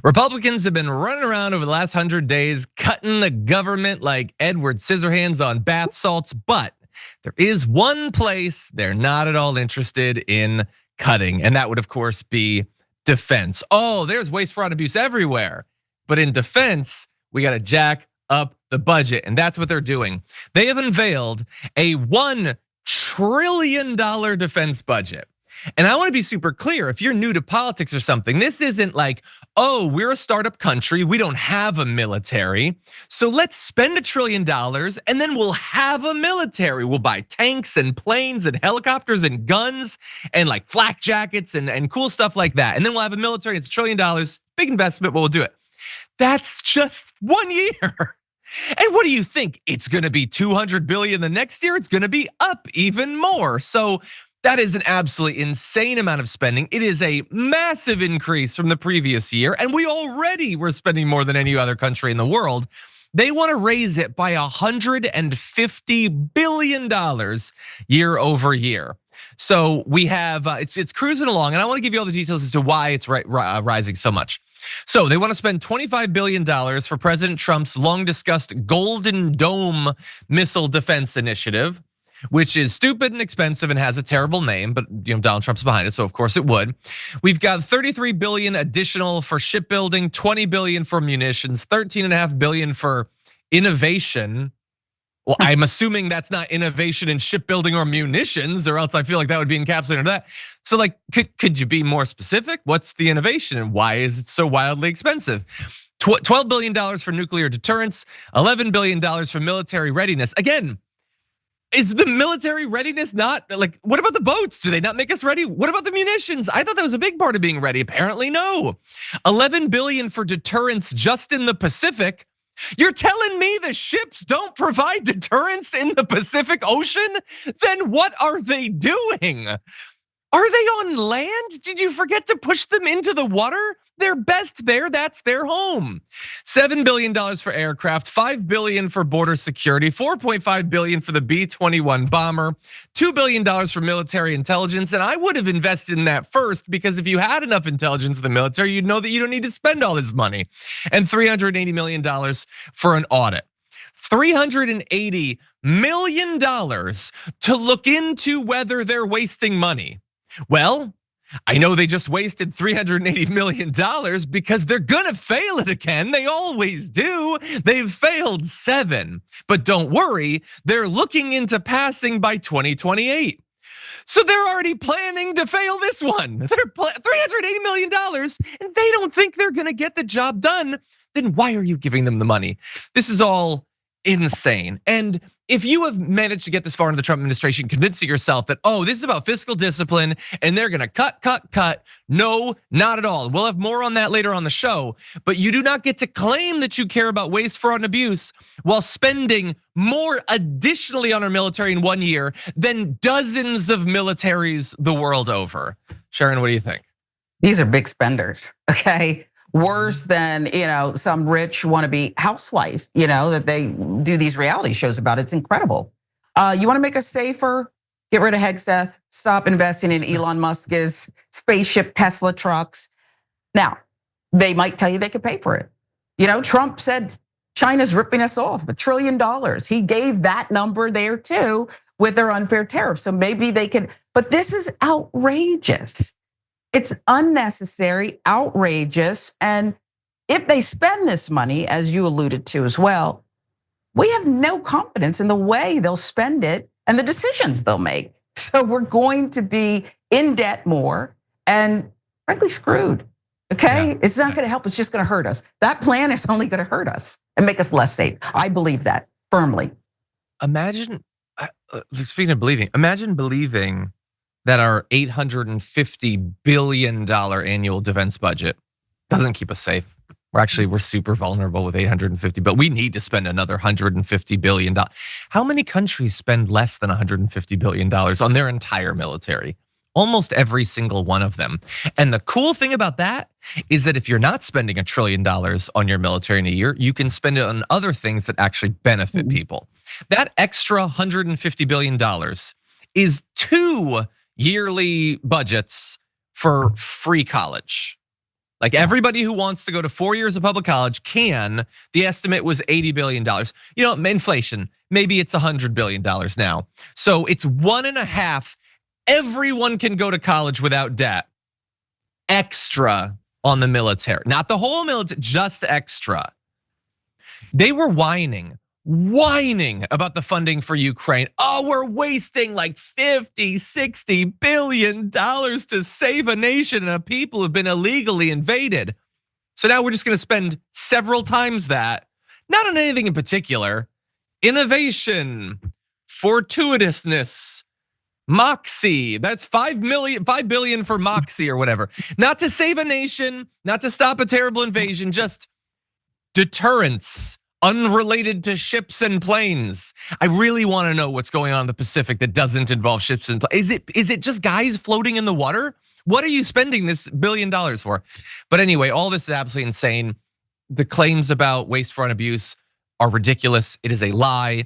Republicans have been running around over the last 100 days, cutting the government like Edward Scissorhands on bath salts. But there is one place they're not at all interested in cutting, and that would, of course, be defense. Oh, there's waste, fraud, abuse everywhere. But in defense, we got to jack up the budget, and that's what they're doing. They have unveiled a $1 trillion defense budget. And I want to be super clear, if you're new to politics or something, this isn't like, oh, we're a startup country, we don't have a military, so let's spend $1 trillion and then we'll have a military. We'll buy tanks and planes and helicopters and guns and like flak jackets and cool stuff like that. And then we'll have a military, it's $1 trillion, big investment, but we'll do it. That's just 1 year. And what do you think? It's gonna be 200 billion the next year, it's gonna be up even more. So that is an absolutely insane amount of spending. It is a massive increase from the previous year, and we already were spending more than any other country in the world. They want to raise it by $150 billion year over year. So we have, it's cruising along, and I want to give you all the details as to why it's rising so much. So they want to spend $25 billion for President Trump's long discussed Golden Dome missile defense initiative, which is stupid and expensive and has a terrible name, but Donald Trump's behind it, so of course it would. We've got 33 billion additional for shipbuilding, 20 billion for munitions, 13.5 billion for innovation. Well, I'm assuming that's not innovation in shipbuilding or munitions, or else I feel like that would be encapsulated in that. So like, could you be more specific? What's the innovation and why is it so wildly expensive? $12 billion for nuclear deterrence, $11 billion for military readiness. Again, is the military readiness not like, what about the boats? Do they not make us ready? What about the munitions? I thought that was a big part of being ready. Apparently no. 11 billion for deterrence just in the Pacific. You're telling me the ships don't provide deterrence in the Pacific Ocean? Then what are they doing? Are they on land? Did you forget to push them into the water? They're best there, that's their home. $7 billion for aircraft, $5 billion for border security, $4.5 billion for the B-21 bomber, $2 billion for military intelligence. And I would have invested in that first, because if you had enough intelligence in the military, you'd know that you don't need to spend all this money. And $380 million for an audit. $380 million to look into whether they're wasting money. Well, I know they just wasted $380 million because they're gonna fail it again. They always do. They've failed 7, but don't worry, they're looking into passing by 2028. So they're already planning to fail this one. They're $380 million and they don't think they're gonna get the job done. Then why are you giving them the money? This is all insane. And if you have managed to get this far into the Trump administration, convincing yourself that, oh, this is about fiscal discipline and they're gonna cut. No, not at all. We'll have more on that later on the show, but you do not get to claim that you care about waste, fraud, and abuse while spending more additionally on our military in 1 year than dozens of militaries the world over. Sharon, what do you think? These are big spenders, okay? Worse than some rich wannabe housewife, that they do these reality shows about. It's incredible. You want to make us safer? Get rid of Hegseth. Stop investing in Elon Musk's spaceship Tesla trucks. Now, they might tell you they could pay for it. Trump said China's ripping us off $1 trillion. He gave that number there too with their unfair tariffs. So maybe they could, but this is outrageous. It's unnecessary, outrageous. And if they spend this money, as you alluded to as well, we have no confidence in the way they'll spend it and the decisions they'll make. So we're going to be in debt more and frankly screwed, okay? Yeah. It's not gonna help, it's just gonna hurt us. That plan is only gonna hurt us and make us less safe. I believe that firmly. Imagine, speaking of believing, imagine believing that our $850 billion annual defense budget doesn't keep us safe. We're super vulnerable with 850, but we need to spend another $150 billion. How many countries spend less than $150 billion on their entire military? Almost every single one of them. And the cool thing about that is that if you're not spending $1 trillion on your military in a year, you can spend it on other things that actually benefit people. That extra $150 billion is 2 yearly budgets for free college. Like everybody who wants to go to 4 years of public college can. The estimate was $80 billion. You know, inflation, maybe it's $100 billion now. So it's 1.5. Everyone can go to college without debt. Extra on the military, not the whole military, just extra. They were whining about the funding for Ukraine. Oh, we're wasting like 50, 60 billion dollars to save a nation and a people who've been illegally invaded. So now we're just gonna spend several times that, not on anything in particular. Innovation, fortuitousness, moxie, that's 5 billion for moxie or whatever. Not to save a nation, not to stop a terrible invasion, just deterrence, unrelated to ships and planes. I really want to know what's going on in the Pacific that doesn't involve ships and planes. Is it just guys floating in the water? What are you spending this $1 billion for? But anyway, all this is absolutely insane. The claims about waste, fraud, and abuse are ridiculous. It is a lie.